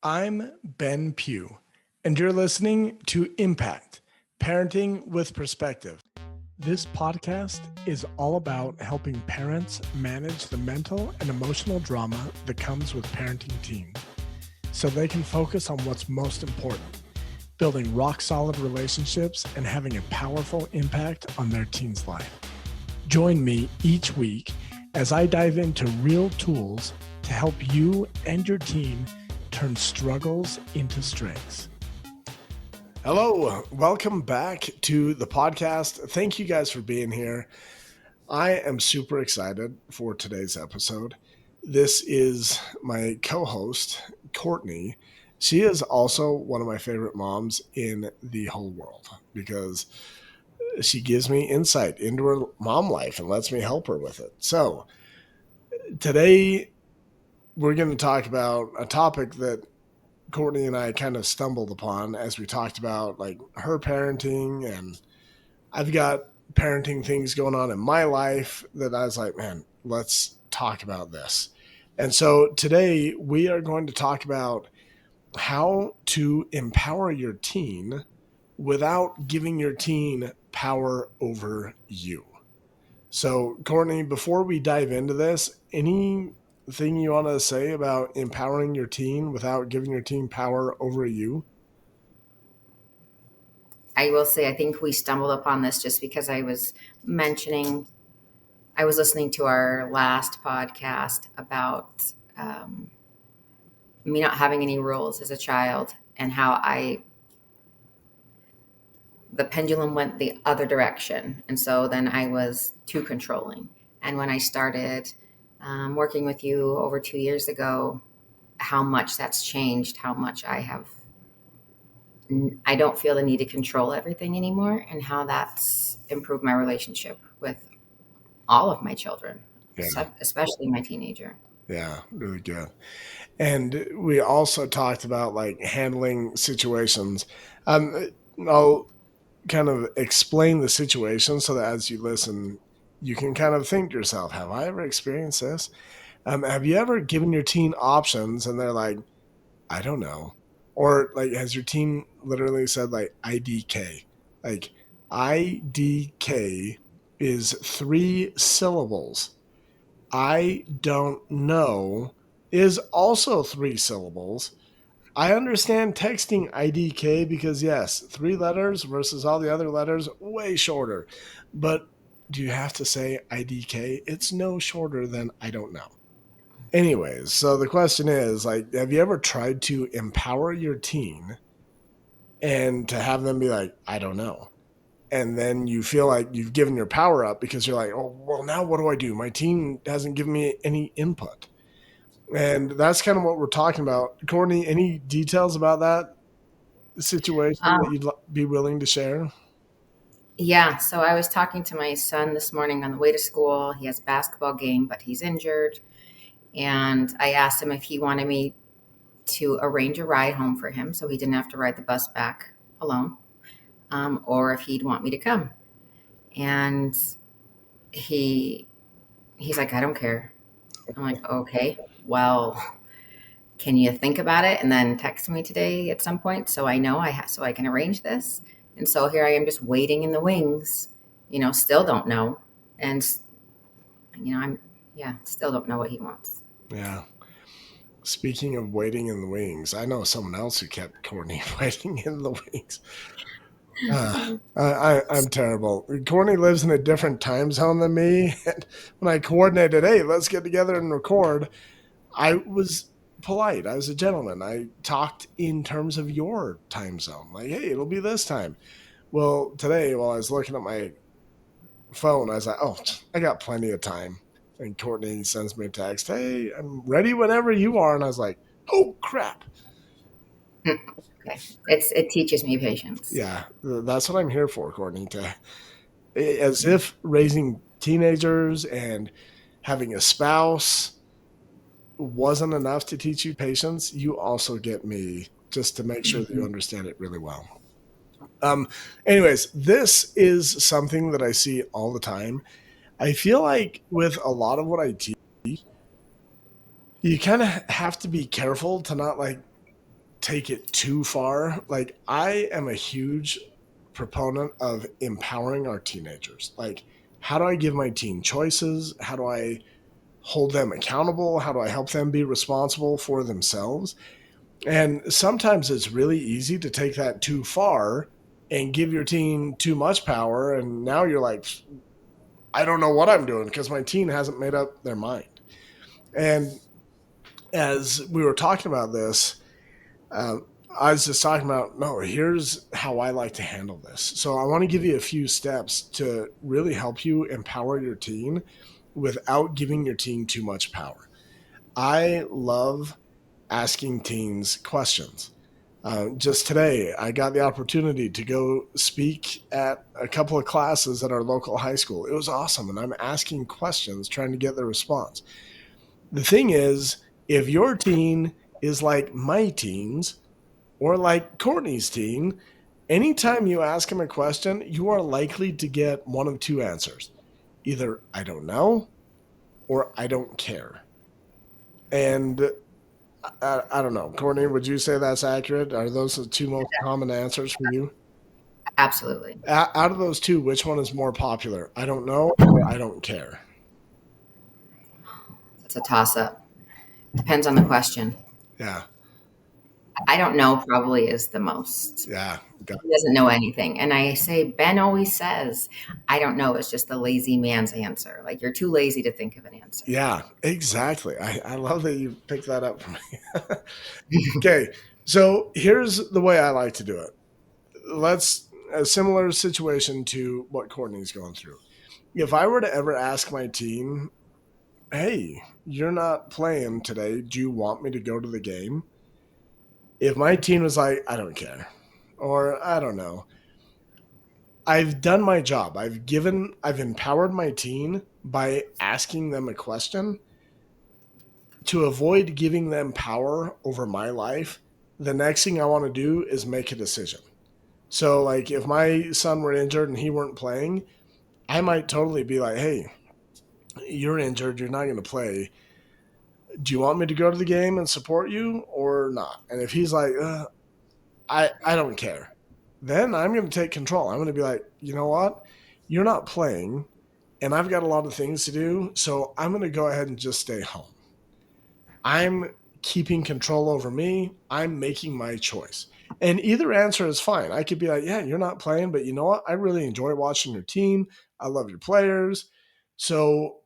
I'm Ben Pugh, and you're listening to Impact Parenting with Perspective. This podcast is all about helping parents manage the mental and emotional drama that comes with parenting teens so they can focus on what's most important, building rock-solid relationships and having a powerful impact on their teen's life. Join me each week as I dive into real tools to help you and your teen turn struggles into strengths. Hello, welcome back to the podcast. Thank you guys for being here. I am super excited for today's episode. This is my co-host, Cortni. She is also one of my favorite moms in the whole world because she gives me insight into her mom life and lets me help her with it. So today we're going to talk about a topic that Courtney and I kind of stumbled upon as we talked about like her parenting, and I've got parenting things going on in my life that I was like, man, let's talk about this. And so today we are going to talk about how to empower your teen without giving your teen power over you. So Courtney, before we dive into this, anything you want to say about empowering your teen without giving your teen power over you? I will say, I think we stumbled upon this just because I was listening to our last podcast about me not having any rules as a child and how the pendulum went the other direction. And so then I was too controlling. And when I started working with you over 2 years ago, how much that's changed, how much I don't feel the need to control everything anymore, and how that's improved my relationship with all of my children, especially my teenager. Yeah, really good. And we also talked about like handling situations. I'll kind of explain the situation so that as you listen, you can kind of think to yourself, have I ever experienced this? Have you ever given your teen options and they're like, I don't know? Or like, has your teen literally said like IDK? Like IDK is 3 syllables. I don't know is also 3 syllables. I understand texting IDK because yes, 3 letters versus all the other letters, way shorter. But do you have to say IDK? It's no shorter than I don't know. Anyways, so the question is, like, have you ever tried to empower your teen and to have them be like, I don't know? And then you feel like you've given your power up because you're like, oh, well, now what do I do? My teen hasn't given me any input. And that's kind of what we're talking about. Courtney, any details about that situation that you'd be willing to share? Yeah, so I was talking to my son this morning on the way to school. He has a basketball game, but he's injured. And I asked him if he wanted me to arrange a ride home for him so he didn't have to ride the bus back alone, or if he'd want me to come. And he's like, I don't care. I'm like, okay, well, can you think about it and then text me today at some point so I know so I can arrange this? And so here I am just waiting in the wings, still don't know. And, still don't know what he wants. Yeah. Speaking of waiting in the wings, I know someone else who kept Courtney waiting in the wings. I'm terrible. Courtney lives in a different time zone than me. And when I coordinated, hey, let's get together and record, I was polite. I was a gentleman. I talked in terms of your time zone. Like, hey, it'll be this time. Well, today, while I was looking at my phone, I was like, oh, I got plenty of time. And Courtney sends me a text, hey, I'm ready whenever you are. And I was like, oh, crap. Okay. It teaches me patience. Yeah, that's what I'm here for, Courtney. As if raising teenagers and having a spouse wasn't enough to teach you patience, you also get me just to make sure that you understand it really well. Anyways, this is something that I see all the time. I feel like with a lot of what I teach, you kind of have to be careful to not like take it too far. Like, I am a huge proponent of empowering our teenagers. Like, how do I give my teen choices? How do I hold them accountable? How do I help them be responsible for themselves? And sometimes it's really easy to take that too far and give your teen too much power. And now you're like, I don't know what I'm doing because my teen hasn't made up their mind. And as we were talking about this, uh, I was just talking about, no, here's how I like to handle this. So I want to give you a few steps to really help you empower your teen without giving your teen too much power. I love asking teens questions. Just today, I got the opportunity to go speak at a couple of classes at our local high school. It was awesome. And I'm asking questions, trying to get their response. The thing is, if your teen is like my teens or like Cortni's teen, anytime you ask him a question, you are likely to get one of two answers. Either I don't know or I don't care. And I don't know. Cortni, would you say that's accurate? Are those the two most common answers for you? Absolutely. Out of those two, which one is more popular? I don't know or I don't care? It's a toss up. Depends on the question. Yeah. I don't know probably is the most. Yeah. He doesn't know anything. And I say, Ben always says, I don't know. It's just the lazy man's answer. Like, you're too lazy to think of an answer. Yeah, exactly. I love that you picked that up for me. Okay. So here's the way I like to do it. Let's a similar situation to what Courtney's going through. If I were to ever ask my team, hey, you're not playing today. Do you want me to go to the game? If my team was like, I don't care, or I don't know, I've done my job. I've empowered my team by asking them a question. To avoid giving them power over my life, the next thing I want to do is make a decision. So, like, if my son were injured and he weren't playing, I might totally be like, hey, you're injured. You're not going to play. Do you want me to go to the game and support you or not? And if he's like, I don't care, then I'm going to take control. I'm going to be like, you know what? You're not playing, and I've got a lot of things to do, so I'm going to go ahead and just stay home. I'm keeping control over me. I'm making my choice. And either answer is fine. I could be like, yeah, you're not playing, but you know what? I really enjoy watching your team. I love your players. So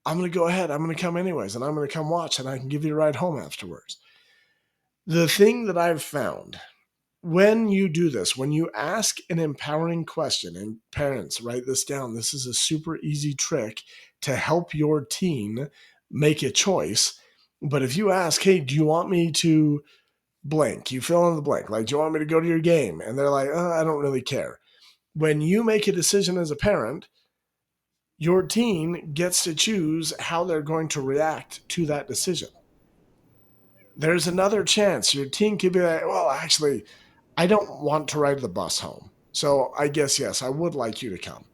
I'm going to go ahead. I'm going to come anyways, and I'm going to come watch, and I can give you a ride home afterwards. The thing that I've found when you do this, when you ask an empowering question, and parents, write this down. This is a super easy trick to help your teen make a choice. But if you ask, hey, do you want me to blank? You fill in the blank. Like, do you want me to go to your game? And they're like, I don't really care. When you make a decision as a parent, your teen gets to choose how they're going to react to that decision. There's another chance your teen could be like, well, actually, I don't want to ride the bus home. So I guess, yes, I would like you to come.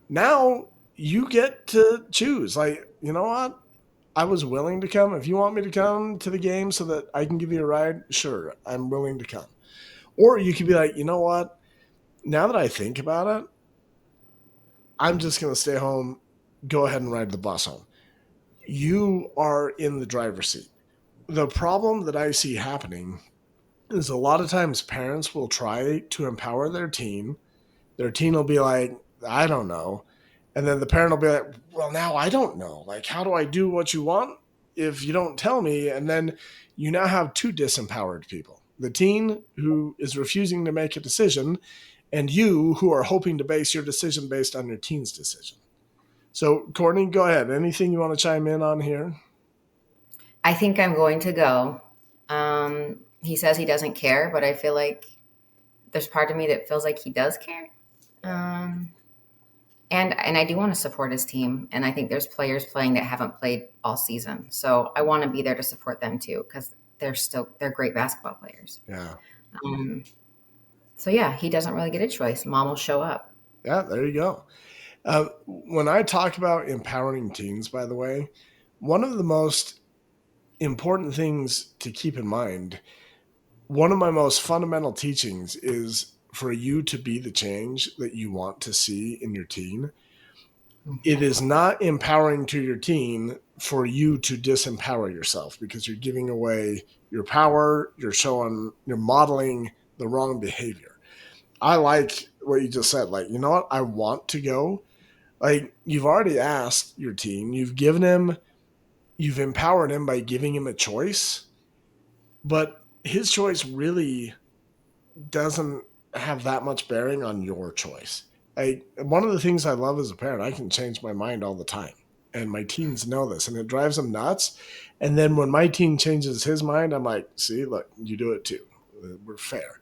Now you get to choose. Like, you know what? I was willing to come. If you want me to come to the game so that I can give you a ride, sure, I'm willing to come. Or you could be like, you know what? Now that I think about it, I'm just going to stay home, go ahead and ride the bus home. You are in the driver's seat. The problem that I see happening is a lot of times parents will try to empower their teen. Their teen will be like, I don't know. And then the parent will be like, well, now I don't know. Like, how do I do what you want if you don't tell me? And then you now have two disempowered people. The teen who is refusing to make a decision, and you who are hoping to base your decision based on your teen's decision. So, Courtney, go ahead. Anything you want to chime in on here? I think I'm going to go. He says he doesn't care, but I feel like there's part of me that feels like he does care. And I do want to support his team. And I think there's players playing that haven't played all season. So I want to be there to support them too, because they're great basketball players. Yeah. So yeah, he doesn't really get a choice. Mom will show up. Yeah, there you go. When I talk about empowering teens, by the way, one of the most important things to keep in mind, one of my most fundamental teachings is for you to be the change that you want to see in your teen. It is not empowering to your teen for you to disempower yourself, because you're giving away your power. You're modeling the wrong behavior. I like what you just said. Like, you know what? I want to go. Like, you've already asked your teen, you've empowered him by giving him a choice, but his choice really doesn't have that much bearing on your choice. One of the things I love as a parent, I can change my mind all the time. And my teens know this, and it drives them nuts. And then when my teen changes his mind, I'm like, see, look, you do it too. We're fair.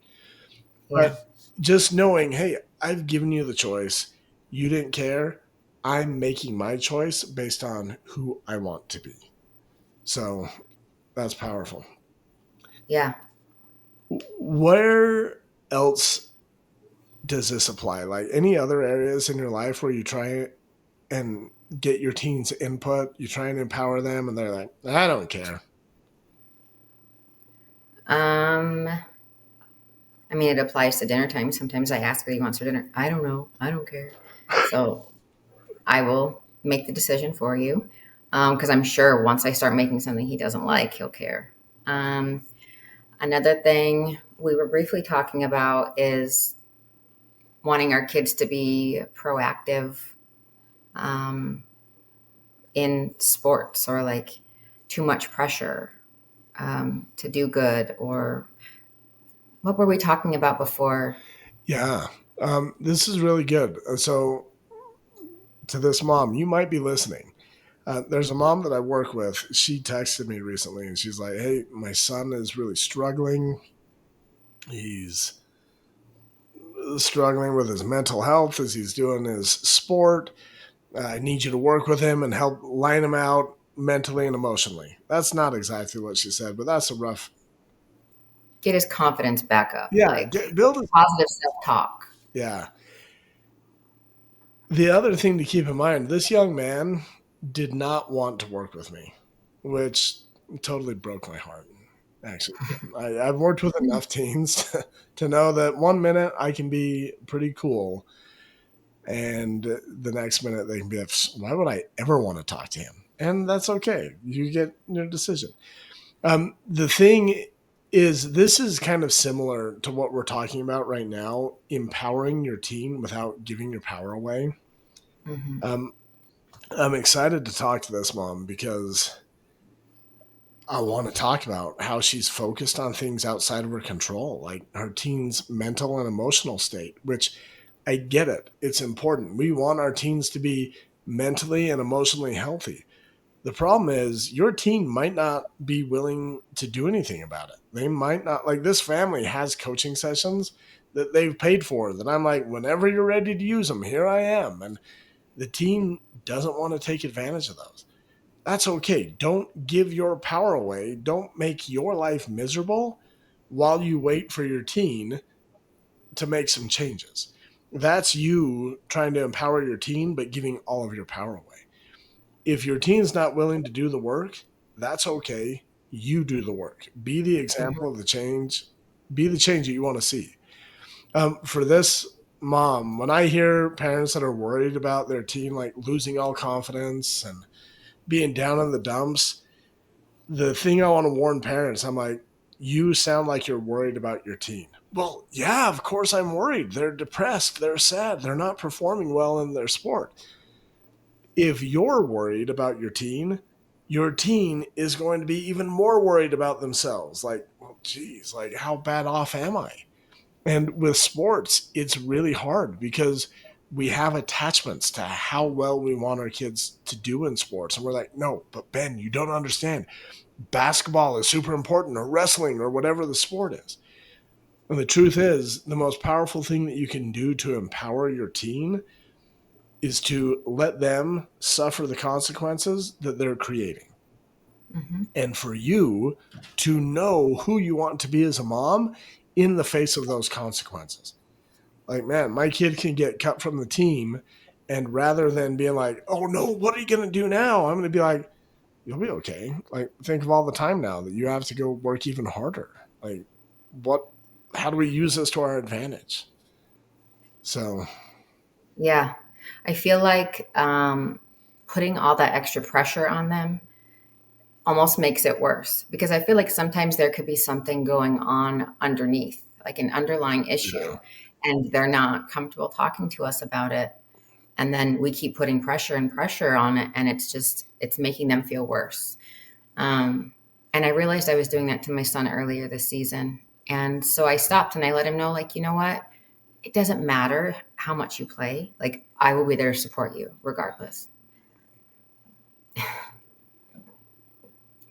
Yeah. But just knowing, hey, I've given you the choice. You didn't care. I'm making my choice based on who I want to be. So that's powerful. Yeah. Where else does this apply? Like, any other areas in your life where you try and get your teens' input, you try and empower them, and they're like, I don't care. I mean, it applies to dinner time. Sometimes I ask what he wants for dinner. I don't know. I don't care. So I will make the decision for you, because I'm sure once I start making something he doesn't like, he'll care. Another thing we were briefly talking about is wanting our kids to be proactive in sports, or like too much pressure to do good, or what were we talking about before? Yeah. This is really good. So, to this mom, you might be listening. There's a mom that I work with. She texted me recently and she's like, hey, my son is really struggling. He's struggling with his mental health as he's doing his sport. I need you to work with him and help line him out mentally and emotionally. That's not exactly what she said, but that's a rough. Get his confidence back up, Yeah, like build his. positive self-talk. Yeah. The other thing to keep in mind, this young man did not want to work with me, which totally broke my heart. Actually, I've worked with enough teens to know that one minute I can be pretty cool, and the next minute they can be like, why would I ever want to talk to him? And that's okay. You get your decision. The thing is, this is kind of similar to what we're talking about right now, empowering your teen without giving your power away. Mm-hmm. I'm excited to talk to this mom because I want to talk about how she's focused on things outside of her control, like her teen's mental and emotional state, which I get it. It's important. We want our teens to be mentally and emotionally healthy. The problem is your teen might not be willing to do anything about it. They might not. Like, this family has coaching sessions that they've paid for that I'm like, whenever you're ready to use them, here I am. And the teen doesn't want to take advantage of those. That's okay. Don't give your power away. Don't make your life miserable while you wait for your teen to make some changes. That's you trying to empower your teen, but giving all of your power away. If your teen's not willing to do the work, that's okay. You do the work. Be the Mm-hmm. example of the change. Be the change that you want to see. For this mom, when I hear parents that are worried about their teen like losing all confidence and being down in the dumps, the thing I want to warn parents, I'm like, you sound like you're worried about your teen. Well, yeah, of course I'm worried. They're depressed. They're sad. They're not performing well in their sport. If you're worried about your teen is going to be even more worried about themselves. Like, well, geez, like, how bad off am I? And with sports, it's really hard because we have attachments to how well we want our kids to do in sports. And we're like, no, but Ben, you don't understand. Basketball is super important, or wrestling, or whatever the sport is. And the truth is, the most powerful thing that you can do to empower your teen is to let them suffer the consequences that they're creating. Mm-hmm. And for you to know who you want to be as a mom in the face of those consequences. Like, man, my kid can get cut from the team. And rather than being like, oh no, what are you going to do now? I'm going to be like, you'll be okay. Like, think of all the time now that you have to go work even harder. Like, how do we use this to our advantage? So, Yeah. I feel like putting all that extra pressure on them almost makes it worse because I feel like sometimes there could be something going on underneath, like an underlying yeah. issue, and they're not comfortable talking to us about it. And then we keep putting pressure and pressure on it, and it's making them feel worse. Um, and I realized I was doing that to my son earlier this season. And so I stopped and I let him know, like, you know what? It doesn't matter how much you play. Like, I will be there to support you regardless.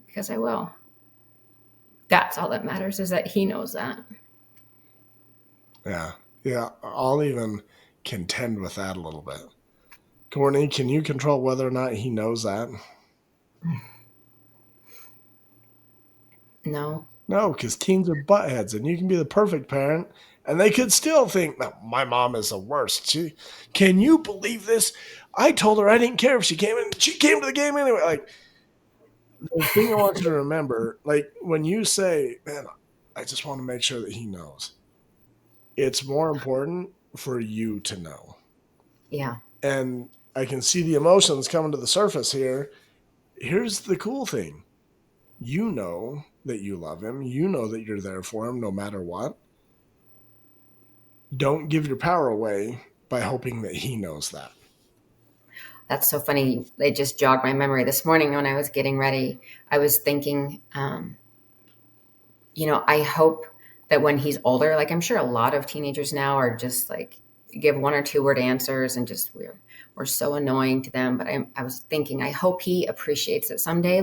Because I will. That's all that matters is that he knows that. Yeah. Yeah. I'll even contend with that a little bit. Cortni, can you control whether or not he knows that? No. No, because teens are buttheads, and you can be the perfect parent, and they could still think, no, my mom is the worst. Can you believe this? I told her I didn't care if she came in. She came to the game anyway. Like, the thing I want you to remember, like, when you say, man, I just want to make sure that he knows, it's more important for you to know. Yeah. And I can see the emotions coming to the surface here. Here's the cool thing. You know that you love him. You know that you're there for him no matter what. Don't give your power away by hoping that he knows that. That's so funny. It just jogged my memory. This morning when I was getting ready, I was thinking, I hope that when he's older, like I'm sure a lot of teenagers now are just like give 1 or 2 word answers and just we're so annoying to them. But I was thinking, I hope he appreciates it someday.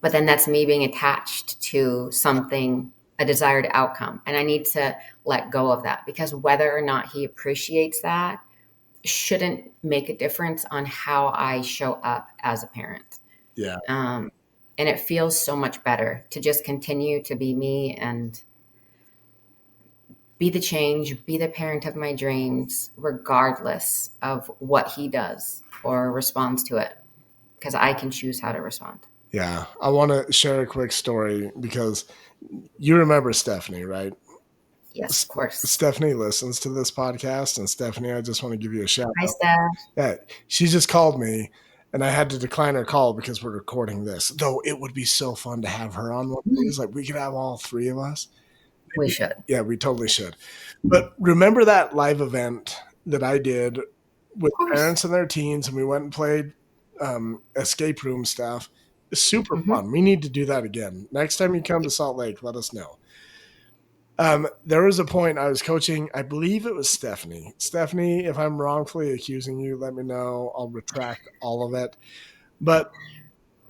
But then that's me being attached to something, a desired outcome. And I need to let go of that because whether or not he appreciates that shouldn't make a difference on how I show up as a parent. Yeah. And it feels so much better to just continue to be me and be the change, be the parent of my dreams, regardless of what he does or responds to it, because I can choose how to respond. Yeah. I want to share a quick story because you remember Stephanie, right? Yes, of course. Stephanie listens to this podcast, and Stephanie, I just want to give you a shout Hi, out. Steph. Yeah, she just called me, and I had to decline her call because we're recording this. Though it would be so fun to have her on one of these. Like we could have all three of us. We should. Yeah, we totally should. But remember that live event that I did with Of course. parents and their teens, and we went and played escape room stuff. It's super Mm-hmm. fun. We need to do that again. Next time you come to Salt Lake, let us know. There was a point I was coaching, I believe it was Stephanie. Stephanie, if I'm wrongfully accusing you, let me know. I'll retract all of it. But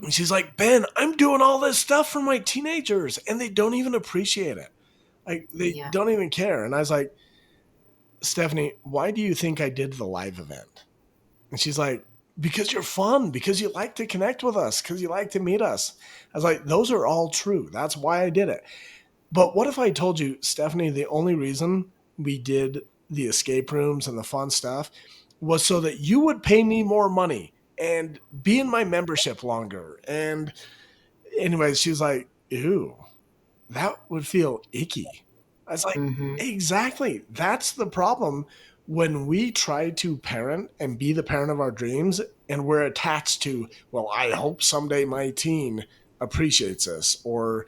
she's like, Ben, I'm doing all this stuff for my teenagers, and they don't even appreciate it. Like, they Yeah. don't even care. And I was like, Stephanie, why do you think I did the live event? And she's like, because you're fun, because you like to connect with us, because you like to meet us. I was like, those are all true. That's why I did it. But what if I told you, Stephanie, the only reason we did the escape rooms and the fun stuff was so that you would pay me more money and be in my membership longer? And anyways, she's like, ew, that would feel icky. I was like, Mm-hmm. exactly. That's the problem when we try to parent and be the parent of our dreams and we're attached to, well, I hope someday my teen appreciates this or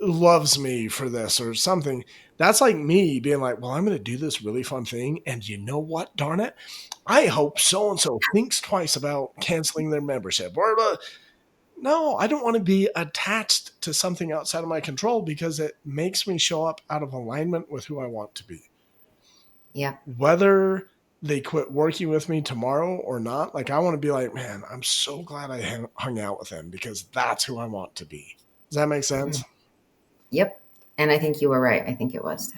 loves me for this or something. That's like me being like, well, I'm going to do this really fun thing. And you know what? Darn it. I hope so and so thinks twice about canceling their membership. Or no, I don't want to be attached to something outside of my control because it makes me show up out of alignment with who I want to be. Yeah. Whether they quit working with me tomorrow or not, like I want to be like, man, I'm so glad I hung out with them because that's who I want to be. Does that make sense? Mm-hmm. Yep. And I think you were right. I think it was.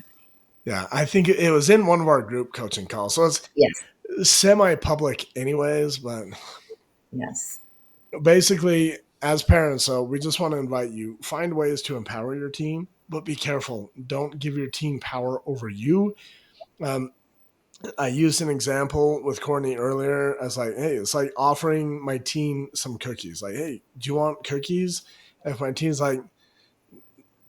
Yeah, I think it was in one of our group coaching calls. So it's Yes. semi-public anyways, but Yes. basically as parents, so we just want to invite you, find ways to empower your team, but be careful. Don't give your team power over you. I used an example with Cortni earlier. I was like, hey, it's like offering my teen some cookies. Like, hey, do you want cookies? And if my teen's like,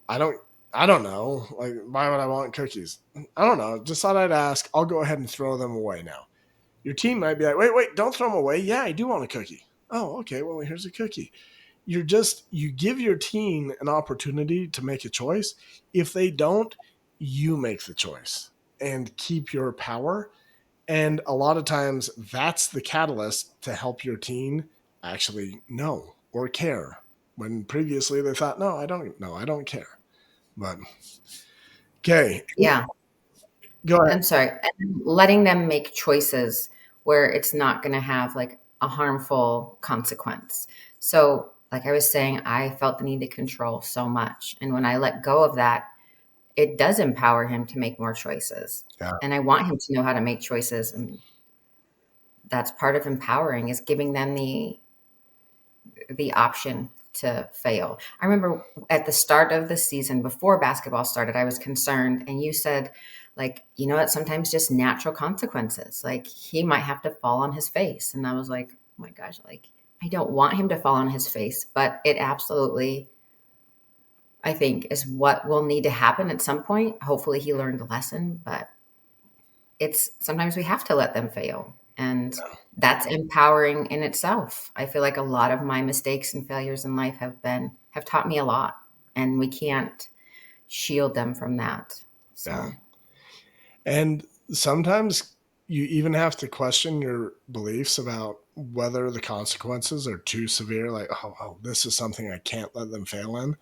I don't I don't know. Like, why would I want cookies? I don't know. Just thought I'd ask. I'll go ahead and throw them away now. Your team might be like, wait, don't throw them away. Yeah, I do want a cookie. Oh, okay. Well, here's a cookie. You give your team an opportunity to make a choice. If they don't, you make the choice and keep your power. And a lot of times that's the catalyst to help your team actually know or care. When previously they thought, no, I don't know, I don't care. But okay, Yeah. go ahead. I'm sorry. And letting them make choices where it's not going to have like a harmful consequence. So, like I was saying, I felt the need to control so much. And when I let go of that, it does empower him to make more choices. Yeah, And I want him to know how to make choices. And that's part of empowering, is giving them the option to fail. I remember at the start of the season, before basketball started, I was concerned. And you said, like, you know what, sometimes just natural consequences. Like, he might have to fall on his face. And I was like, oh my gosh, like, I don't want him to fall on his face, but it absolutely, I think, is what will need to happen at some point. Hopefully he learned the lesson, but it's sometimes we have to let them fail. And that's empowering in itself. I feel like a lot of my mistakes and failures in life have taught me a lot, and we can't shield them from that. So yeah. And sometimes you even have to question your beliefs about whether the consequences are too severe. Like, oh, this is something I can't let them fail in.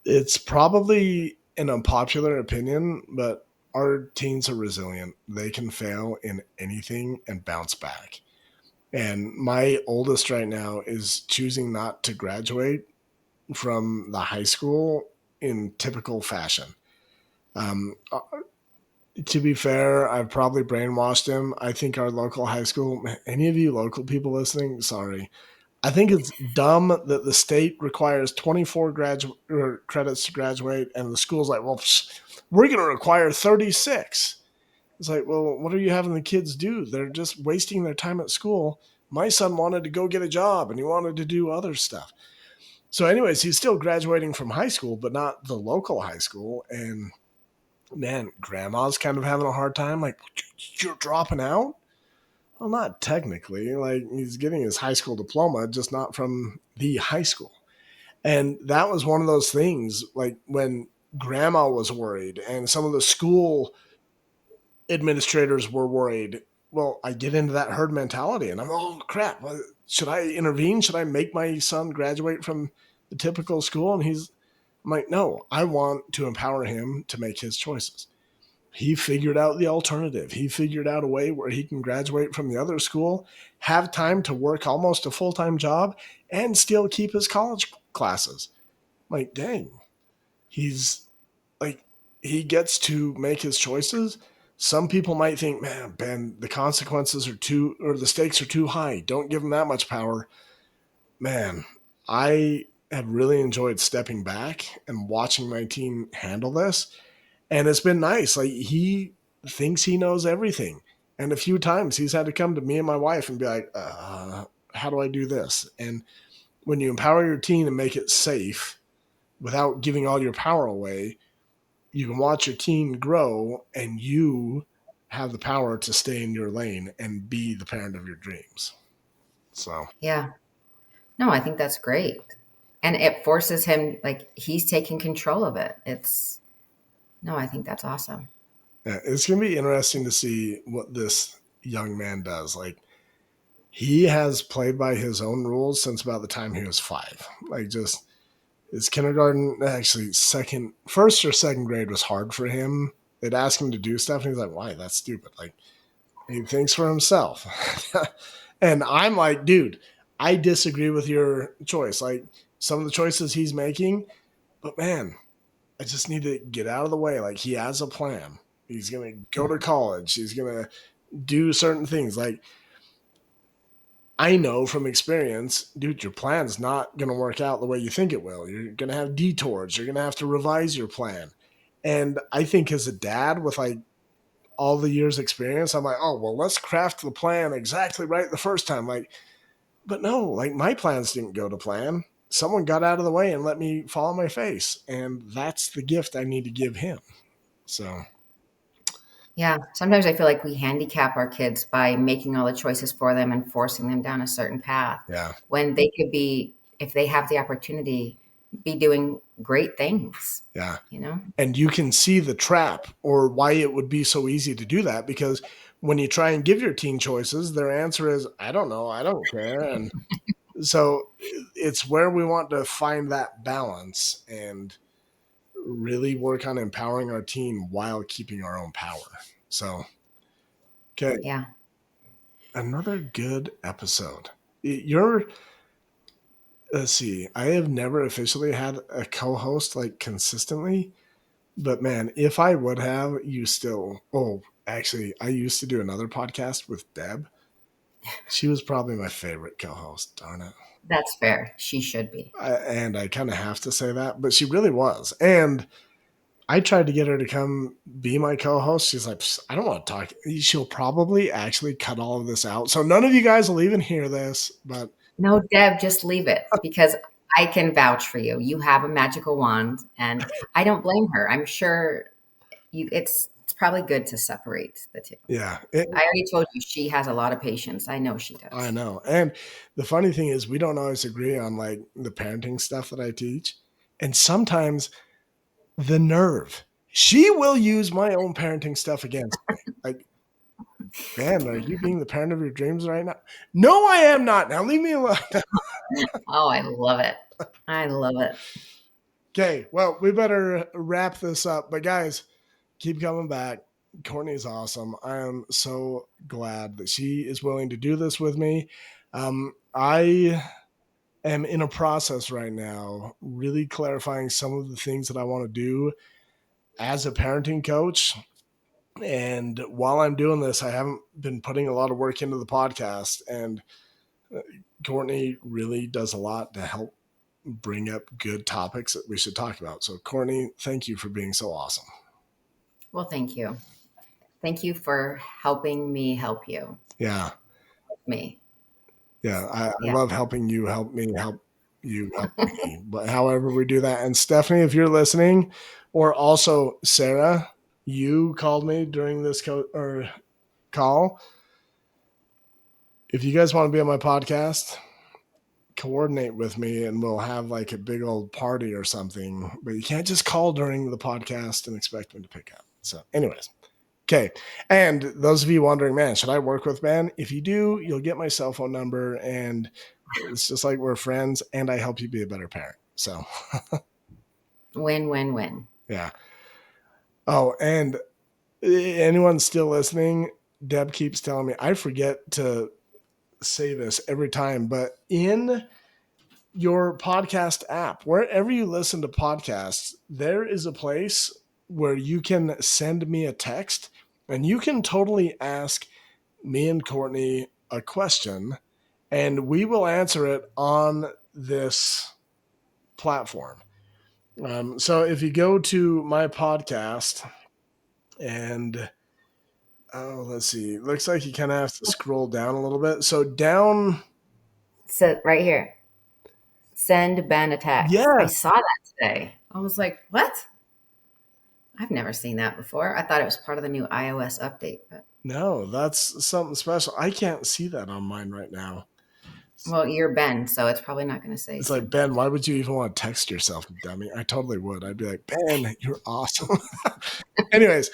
It's probably an unpopular opinion, but our teens are resilient. They can fail in anything and bounce back. And my oldest right now is choosing not to graduate from the high school in typical fashion. Um, to be fair, I've probably brainwashed him. I think our local high school, any of you local people listening, sorry. I think it's dumb that the state requires 24 credits to graduate, and the school's like, well, we're going to require 36. It's like, well, what are you having the kids do? They're just wasting their time at school. My son wanted to go get a job, and he wanted to do other stuff. So, anyways, he's still graduating from high school, but not the local high school. And man, grandma's kind of having a hard time. Like, you're dropping out? Well, not technically. Like, he's getting his high school diploma, just not from the high school. And that was one of those things, like when grandma was worried and some of the school administrators were worried. Well, I get into that herd mentality and I'm, oh, crap. Should I intervene? Should I make my son graduate from the typical school? And I'm like, no, I want to empower him to make his choices. He figured out the alternative. He figured out a way where he can graduate from the other school, have time to work almost a full-time job, and still keep his college classes. I'm like, dang, he's like, he gets to make his choices. Some people might think, man, Ben, the consequences are too, or the stakes are too high. Don't give him that much power. Man, I have really enjoyed stepping back and watching my team handle this. And it's been nice. Like, he thinks he knows everything. And a few times he's had to come to me and my wife and be like, how do I do this? And when you empower your team and make it safe without giving all your power away, you can watch your team grow and you have the power to stay in your lane and be the parent of your dreams. So, yeah, no, I think that's great. And it forces him, like, he's taking control of it. No, I think that's awesome. yeah, it's going to be interesting to see what this young man does. Like, he has played by his own rules since about the time he was 5. Like, just his kindergarten, actually first or second grade was hard for him. They'd ask him to do stuff, and he's like, why? That's stupid. Like, he thinks for himself. And I'm like, dude, I disagree with your choice. Like, some of the choices he's making, but man, I just need to get out of the way. Like, he has a plan. He's going to go to college. He's going to do certain things. Like, I know from experience, dude, your plan's not going to work out the way you think it will. You're going to have detours. You're going to have to revise your plan. And I think as a dad with like all the years experience, I'm like, oh, well, let's craft the plan exactly right the first time. Like, but no, like, my plans didn't go to plan. someone got out of the way and let me fall on my face. And that's the gift I need to give him. So, Yeah. Sometimes I feel like we handicap our kids by making all the choices for them and forcing them down a certain path yeah. when they could be, if they have the opportunity, be doing great things, Yeah. you know? And you can see the trap or why it would be so easy to do that, because when you try and give your teen choices, their answer is, I don't know, I don't care. And so it's where we want to find that balance and really work on empowering our teen while keeping our own power. So, okay. Yeah. Another good episode. You're, let's see, I have never officially had a co-host like consistently, but man, if I would have, you still, oh, actually, I used to do another podcast with Deb. She was probably my favorite co-host. Darn it. That's fair. She should be. And I kind of have to say that, but she really was. And I tried to get her to come be my co-host. She's like, I don't want to talk. She'll probably actually cut all of this out. So none of you guys will even hear this, but No, Deb, just leave it because I can vouch for you. You have a magical wand, and I don't blame her. I'm sure it's probably good to separate the two. yeah, I already told you she has a lot of patience. I know she I does. know. And the funny thing is we don't always agree on like the parenting stuff that I teach. And sometimes the nerve, she will use my own parenting stuff against me. Like, man, are you being the parent of your dreams right now? No, I am not. Now leave me alone. Oh, I love it. I love it. Okay, well, we better wrap this up. But guys, keep coming back. Cortni's awesome. I am so glad that she is willing to do this with me. I am in a process right now, really clarifying some of the things that I want to do as a parenting coach. And while I'm doing this, I haven't been putting a lot of work into the podcast. And Cortni really does a lot to help bring up good topics that we should talk about. So, Cortni, thank you for being so awesome. Well, thank you. Thank you for helping me help you. Yeah. Me. Yeah. I Yeah. love helping you help me help you help me. But however we do that. And Stephanie, if you're listening, or also Sarah, you called me during this call. If you guys want to be on my podcast, coordinate with me and we'll have like a big old party or something. But you can't just call during the podcast and expect me to pick up. So, anyways. Okay. And those of you wondering, man, should I work with Ben? If you do, you'll get my cell phone number and it's just like we're friends and I help you be a better parent. So Win, win, win. Yeah. Oh, and anyone still listening, Deb keeps telling me, I forget to say this every time, but in your podcast app, wherever you listen to podcasts, there is a place where you can send me a text and you can totally ask me and Cortni a question and we will answer it on this platform. So if you go to my podcast and let's see, looks like you kind of have to scroll down a little bit. So down. So right here, send Ben a text. I Yes. saw that today. I was like, what? I've never seen that before. I thought it was part of the new iOS update, but No, that's something special. I can't see that on mine right now. well, you're Ben, so it's probably not going to say. It's like, Ben, why would you even want to text yourself, dummy? I totally would. I'd be like, Ben, you're awesome. Anyways,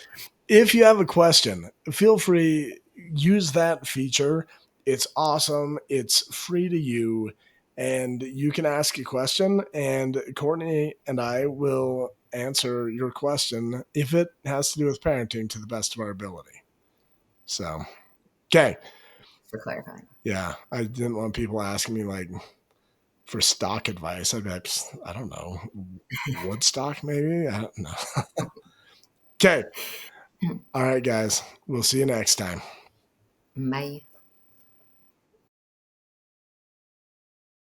if you have a question, feel free, use that feature. It's awesome. It's free to you. And you can ask a question, and Cortni and I will answer your question if it has to do with parenting to the best of our ability. So, okay. For clarifying. Yeah, I didn't want people asking me like for stock advice. I'd be like, I don't know, Woodstock maybe? I don't know. Okay. All right, guys. We'll see you next time. Bye.